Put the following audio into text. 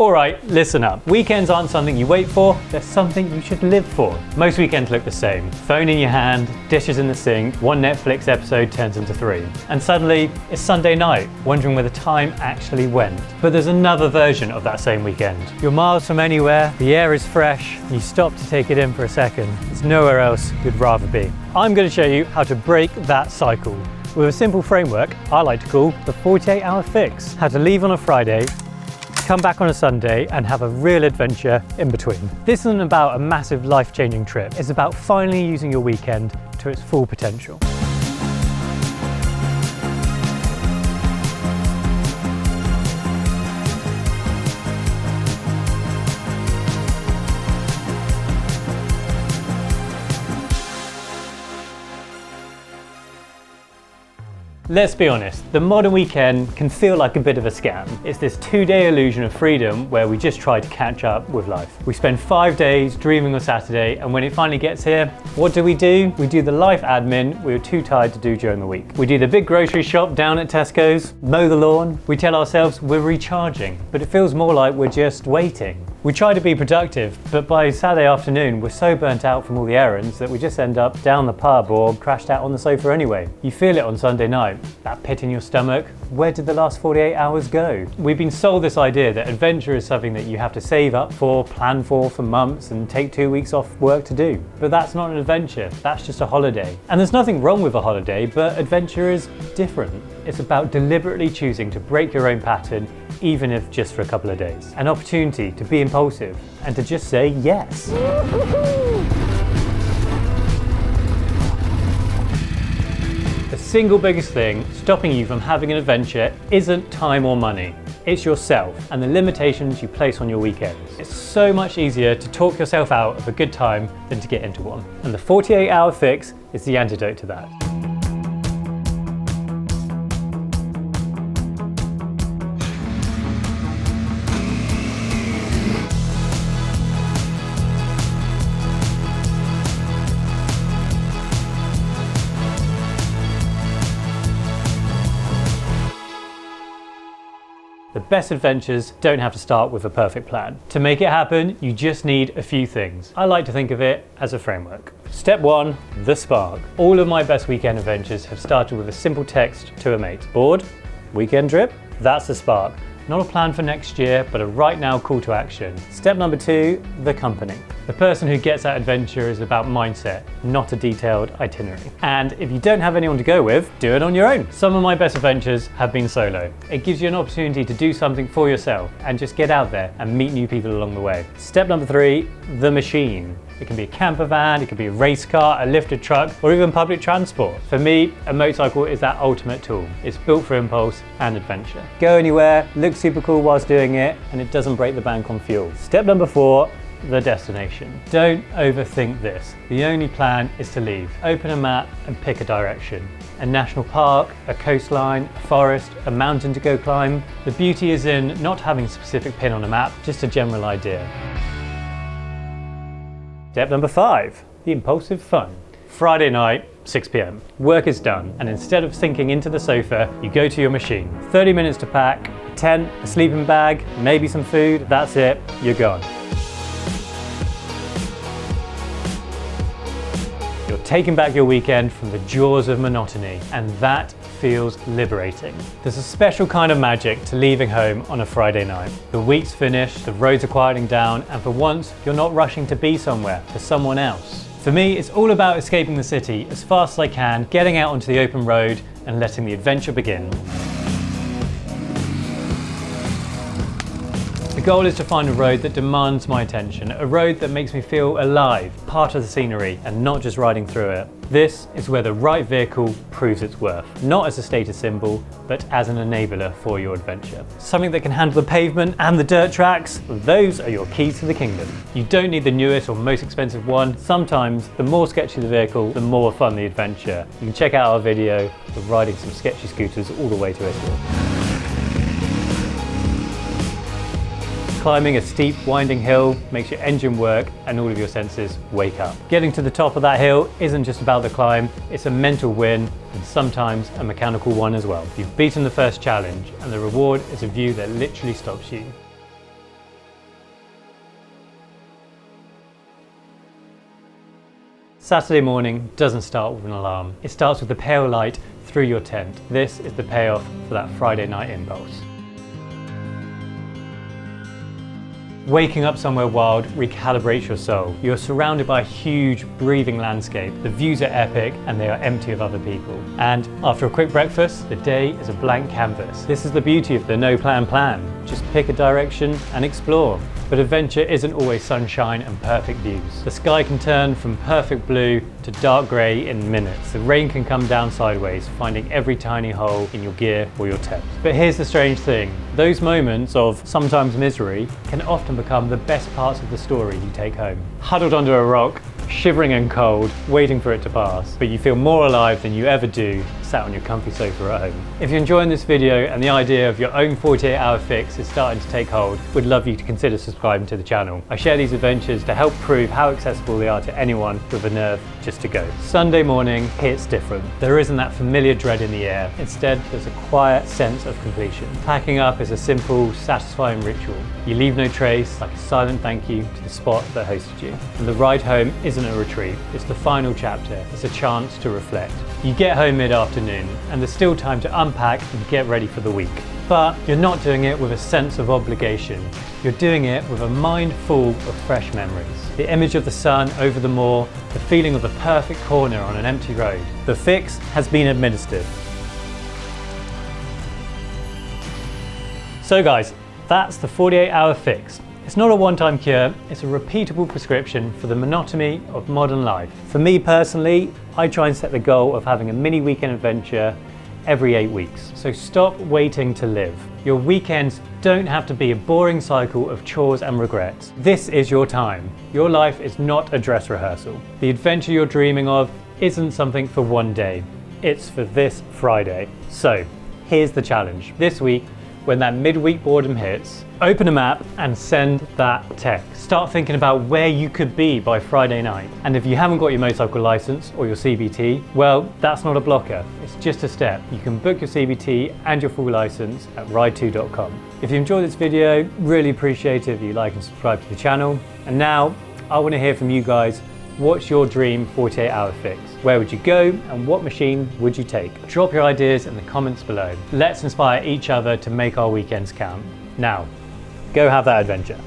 Alright, listen up. Weekends aren't something you wait for, they're something you should live for. Most weekends look the same. Phone in your hand, dishes in the sink, one Netflix episode turns into 3. And suddenly, it's Sunday night, wondering where the time actually went. But there's another version of that same weekend. You're miles from anywhere, the air is fresh, and you stop to take it in for a second. There's nowhere else you'd rather be. I'm going to show you how to break that cycle with a simple framework I like to call the 48-hour fix. How to leave on a Friday, come back on a Sunday and have a real adventure in between. This isn't about a massive life-changing trip. It's about finally using your weekend to its full potential. Let's be honest, the modern weekend can feel like a bit of a scam. It's this 2-day illusion of freedom where we just try to catch up with life. We spend 5 days dreaming of Saturday, and when it finally gets here, what do? We do the life admin we were too tired to do during the week. We do the big grocery shop down at Tesco's, mow the lawn. We tell ourselves we're recharging, but it feels more like we're just waiting. We try to be productive, but by Saturday afternoon, we're so burnt out from all the errands that we just end up down the pub or crashed out on the sofa anyway. You feel it on Sunday night. That pit in your stomach, where did the last 48 hours go? We've been sold this idea that adventure is something that you have to save up for, plan for months and take 2 weeks off work to do. But that's not an adventure, that's just a holiday. And there's nothing wrong with a holiday, but adventure is different. It's about deliberately choosing to break your own pattern, even if just for a couple of days. An opportunity to be impulsive and to just say yes. The single biggest thing stopping you from having an adventure isn't time or money. It's yourself and the limitations you place on your weekends. It's so much easier to talk yourself out of a good time than to get into one. And the 48-hour fix is the antidote to that. The best adventures don't have to start with a perfect plan. To make it happen, you just need a few things. I like to think of it as a framework. Step 1, the spark. All of my best weekend adventures have started with a simple text to a mate. Bored? Weekend trip? That's the spark. Not a plan for next year, but a right now call to action. Step number 2, the company. The person who gets that adventure is about mindset, not a detailed itinerary. And if you don't have anyone to go with, do it on your own. Some of my best adventures have been solo. It gives you an opportunity to do something for yourself and just get out there and meet new people along the way. Step number 3, the machine. It can be a camper van, it can be a race car, a lifted truck, or even public transport. For me, a motorcycle is that ultimate tool. It's built for impulse and adventure. Go anywhere, look super cool whilst doing it, and it doesn't break the bank on fuel. Step number 4, the destination. Don't overthink this. The only plan is to leave. Open a map and pick a direction. A national park, a coastline, a forest, a mountain to go climb. The beauty is in not having a specific pin on a map, just a general idea. Step number 5, the impulsive fun. Friday night, 6 p.m. Work is done, and instead of sinking into the sofa, you go to your machine. 30 minutes to pack, a tent, a sleeping bag, maybe some food. That's it, you're gone. You're taking back your weekend from the jaws of monotony, and that feels liberating. There's a special kind of magic to leaving home on a Friday night. The week's finished, the roads are quieting down, and for once, you're not rushing to be somewhere for someone else. For me, it's all about escaping the city as fast as I can, getting out onto the open road, and letting the adventure begin. The goal is to find a road that demands my attention, a road that makes me feel alive, part of the scenery, and not just riding through it. This is where the right vehicle proves its worth, not as a status symbol, but as an enabler for your adventure. Something that can handle the pavement and the dirt tracks, those are your keys to the kingdom. You don't need the newest or most expensive one. Sometimes, the more sketchy the vehicle, the more fun the adventure. You can check out our video of riding some sketchy scooters all the way to Italy. Climbing a steep, winding hill makes your engine work and all of your senses wake up. Getting to the top of that hill isn't just about the climb, it's a mental win and sometimes a mechanical one as well. You've beaten the first challenge and the reward is a view that literally stops you. Saturday morning doesn't start with an alarm. It starts with the pale light through your tent. This is the payoff for that Friday night impulse. Waking up somewhere wild recalibrates your soul. You're surrounded by a huge, breathing landscape. The views are epic and they are empty of other people. And after a quick breakfast, the day is a blank canvas. This is the beauty of the no plan plan. Just pick a direction and explore. But adventure isn't always sunshine and perfect views. The sky can turn from perfect blue to dark grey in minutes. The rain can come down sideways, finding every tiny hole in your gear or your tent. But here's the strange thing. Those moments of sometimes misery can often become the best parts of the story you take home. Huddled under a rock, shivering and cold, waiting for it to pass, but you feel more alive than you ever do sat on your comfy sofa at home. If you're enjoying this video and the idea of your own 48-hour fix is starting to take hold, we'd love you to consider subscribing to the channel. I share these adventures to help prove how accessible they are to anyone with a nerve just to go. Sunday morning hits different. There isn't that familiar dread in the air. Instead, there's a quiet sense of completion. Packing up is a simple, satisfying ritual. You leave no trace, like a silent thank you to the spot that hosted you. And the ride home isn't a retreat, it's the final chapter. It's a chance to reflect. You get home mid-afternoon and there's still time to unpack and get ready for the week. But you're not doing it with a sense of obligation. You're doing it with a mind full of fresh memories. The image of the sun over the moor, the feeling of the perfect corner on an empty road. The fix has been administered. So guys, that's the 48-hour fix. It's not a one-time cure, it's a repeatable prescription for the monotony of modern life. For me personally, I try and set the goal of having a mini weekend adventure every 8 weeks. So stop waiting to live. Your weekends don't have to be a boring cycle of chores and regrets. This is your time. Your life is not a dress rehearsal. The adventure you're dreaming of isn't something for one day. It's for this Friday. So here's the challenge. This week, when that midweek boredom hits, open a map and send that text. Start thinking about where you could be by Friday night. And if you haven't got your motorcycle license or your CBT, well, that's not a blocker. It's just a step. You can book your CBT and your full license at RideTo.com. If you enjoyed this video, really appreciate it if you like and subscribe to the channel. And now, I want to hear from you guys. What's your dream 48-hour fix? Where would you go and what machine would you take? Drop your ideas in the comments below. Let's inspire each other to make our weekends count. Now, go have that adventure.